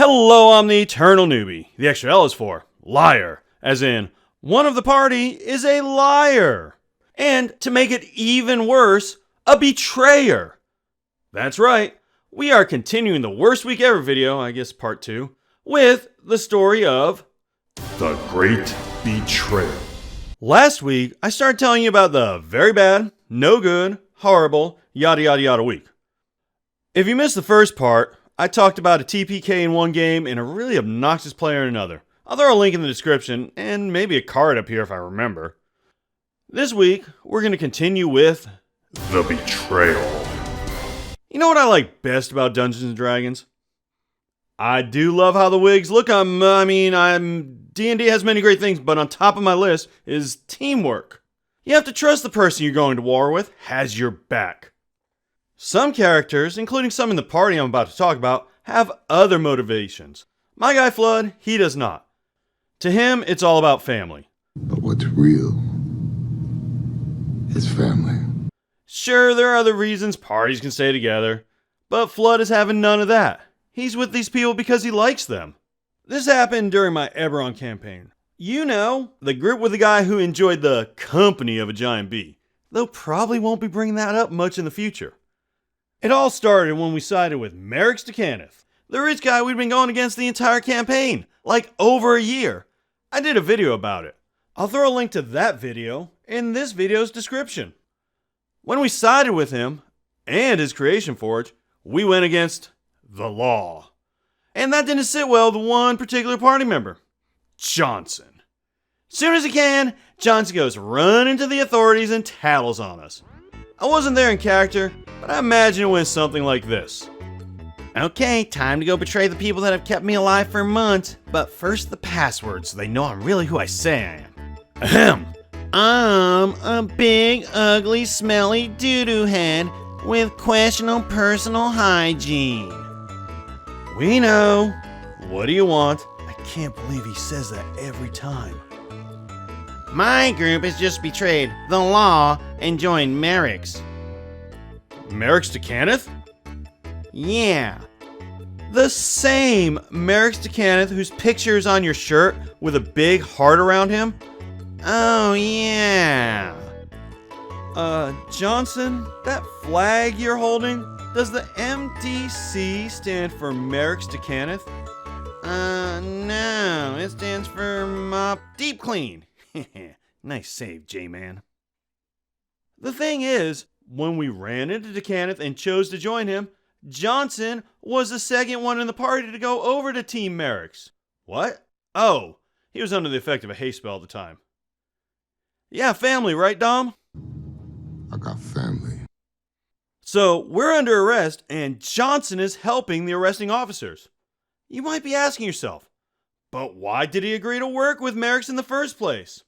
Hello, I'm the Eternal Newbie. The extra L is for liar, as in, one of the party is a liar. And to make it even worse, a betrayer. That's right, we are continuing the worst week ever video, I guess part 2, with the story of The Great Betrayal. Last week, I started telling you about the very bad, no good, horrible, yada yada yada week. If you missed the first part, I talked about a TPK in one game and a really obnoxious player in another. I'll throw a link in the description and maybe a card up here if I remember. This week, we're going to continue with The Betrayal. You know what I like best about Dungeons & Dragons? I do love how the wigs look. D&D has many great things, but on top of my list is teamwork. You have to trust the person you're going to war with has your back. Some characters, including some in the party I'm about to talk about, have other motivations. My guy Flood, he does not. To him, it's all about family. But what's real is family. Sure, there are other reasons parties can stay together, but Flood is having none of that. He's with these people because he likes them. This happened during my Eberron campaign. You know, the group with the guy who enjoyed the company of a giant bee, though probably won't be bringing that up much in the future. It all started when we sided with Merrick's Kenneth, the rich guy we'd been going against the entire campaign, like over a year. I did a video about it. I'll throw a link to that video in this video's description. When we sided with him and his creation forge, we went against the law. And that didn't sit well with one particular party member, Johnson. Soon as he can, Johnson goes running to the authorities and tattles on us. I wasn't there in character, but I imagine it went something like this. Okay, time to go betray the people that have kept me alive for months. But first the password so they know I'm really who I say I am. Ahem. I'm a big, ugly, smelly doo-doo head with questionable personal hygiene. We know. What do you want? I can't believe he says that every time. My group has just betrayed the law and joined Merrick's. Merrick's to Kenneth? Yeah. The same Merrick's to Kenneth whose picture is on your shirt with a big heart around him? Oh, yeah. Johnson, that flag you're holding, does the MDC stand for Merrick's to Kenneth? No, it stands for Mop Deep Clean. Nice save, J-Man. The thing is, when we ran into Kenneth and chose to join him, Johnson was the second one in the party to go over to Team Merrick's. What? Oh, he was under the effect of a haste spell at the time. Yeah, family, right, Dom? I got family. So, we're under arrest, and Johnson is helping the arresting officers. You might be asking yourself, but why did he agree to work with Merrick's in the first place?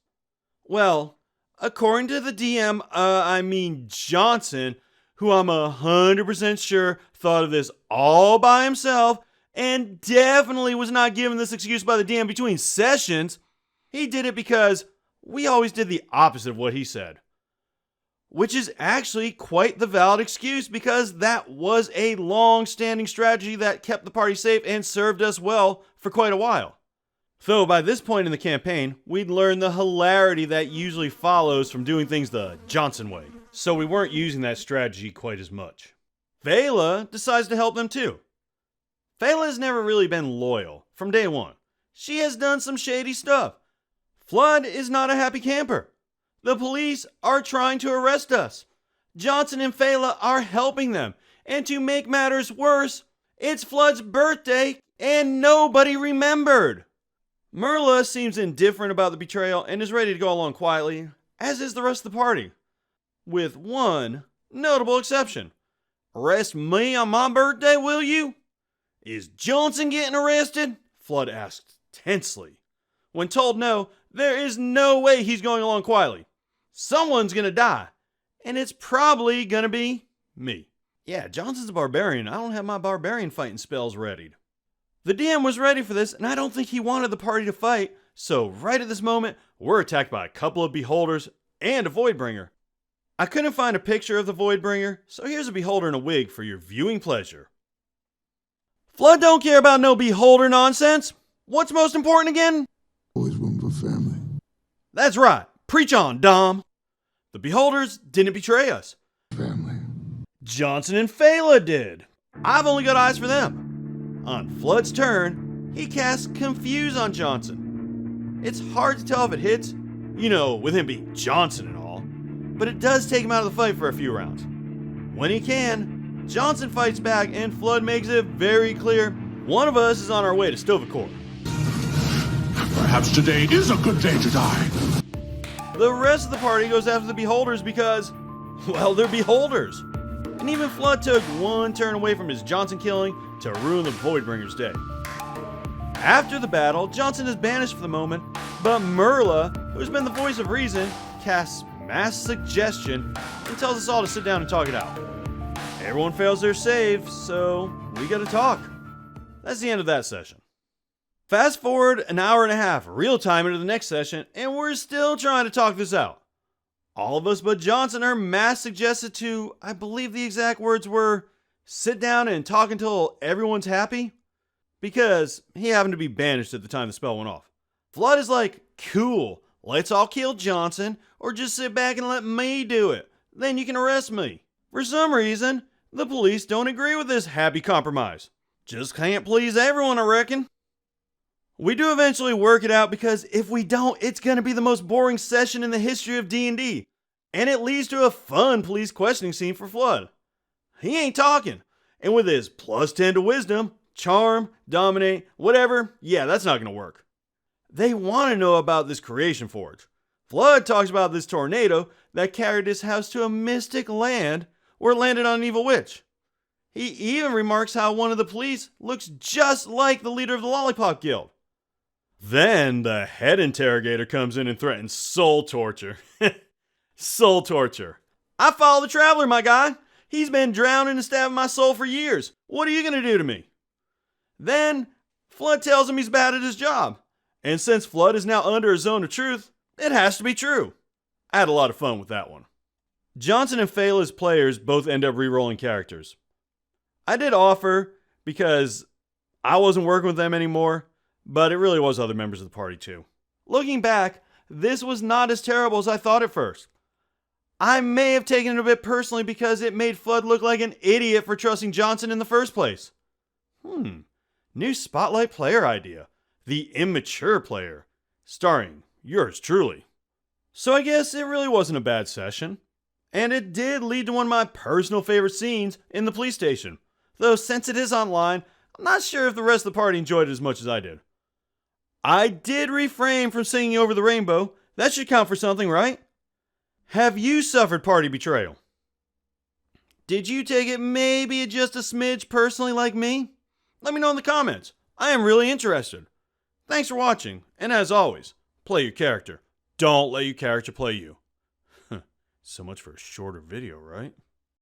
Well, according to the DM, Johnson, who I'm 100% sure thought of this all by himself and definitely was not given this excuse by the DM between sessions, he did it because we always did the opposite of what he said. Which is actually quite the valid excuse because that was a long-standing strategy that kept the party safe and served us well for quite a while. Though by this point in the campaign, we'd learned the hilarity that usually follows from doing things the Johnson way, so we weren't using that strategy quite as much. Fayla decides to help them too. Fayla has never really been loyal from day one. She has done some shady stuff. Flood is not a happy camper. The police are trying to arrest us. Johnson and Fayla are helping them. And to make matters worse, it's Flood's birthday and nobody remembered. Merla seems indifferent about the betrayal and is ready to go along quietly, as is the rest of the party. With one notable exception. Arrest me on my birthday, will you? Is Johnson getting arrested? Flood asked tensely. When told no, there is no way he's going along quietly. Someone's gonna die, and it's probably gonna be me. Yeah, Johnson's a barbarian. I don't have my barbarian fighting spells readied. The DM was ready for this, and I don't think he wanted the party to fight, so right at this moment, we're attacked by a couple of beholders and a Voidbringer. I couldn't find a picture of the Voidbringer, so here's a beholder in a wig for your viewing pleasure. Flood don't care about no beholder nonsense. What's most important again? Always room for family. That's right. Preach on, Dom. The beholders didn't betray us. Family. Johnson and Fayla did. I've only got eyes for them. On Flood's turn, he casts Confuse on Johnson. It's hard to tell if it hits, with him being Johnson and all, but it does take him out of the fight for a few rounds. When he can, Johnson fights back and Flood makes it very clear one of us is on our way to Stovicore. Perhaps today is a good day to die. The rest of the party goes after the beholders because, well, they're beholders. And even Flood took one turn away from his Johnson killing to ruin the Voidbringer's day. After the battle, Johnson is banished for the moment, but Merla, who's been the voice of reason, casts mass suggestion and tells us all to sit down and talk it out. Everyone fails their save, so we gotta talk. That's the end of that session. Fast forward an hour and a half, real time into the next session, and we're still trying to talk this out. All of us but Johnson are mass suggested to, I believe the exact words were, sit down and talk until everyone's happy, because he happened to be banished at the time the spell went off. Flood is like, cool, let's all kill Johnson, or just sit back and let me do it. Then you can arrest me. For some reason, the police don't agree with this happy compromise. Just can't please everyone, I reckon. We do eventually work it out because if we don't, it's going to be the most boring session in the history of D&D. And it leads to a fun police questioning scene for Flood. He ain't talking. And with his +10 to wisdom, charm, dominate, whatever, yeah, that's not going to work. They want to know about this creation forge. Flood talks about this tornado that carried his house to a mystic land where it landed on an evil witch. He even remarks how one of the police looks just like the leader of the Lollipop Guild. Then the head interrogator comes in and threatens soul torture. Soul torture. I follow the traveler, my guy. He's been drowning and stabbing my soul for years. What are you going to do to me? Then Flood tells him he's bad at his job. And since Flood is now under a zone of truth, it has to be true. I had a lot of fun with that one. Johnson and Fayla's players both end up re-rolling characters. I did offer because I wasn't working with them anymore, but it really was other members of the party too. Looking back, this was not as terrible as I thought at first. I may have taken it a bit personally because it made Flood look like an idiot for trusting Johnson in the first place. New Spotlight player idea. The Immature Player. Starring yours truly. So I guess it really wasn't a bad session. And it did lead to one of my personal favorite scenes in the police station. Though since it is online, I'm not sure if the rest of the party enjoyed it as much as I did. I did refrain from singing Over the Rainbow. That should count for something, right? Have you suffered party betrayal? Did you take it maybe just a smidge personally like me? Let me know in the comments. I am really interested. Thanks for watching, and as always, play your character. Don't let your character play you. So much for a shorter video, right?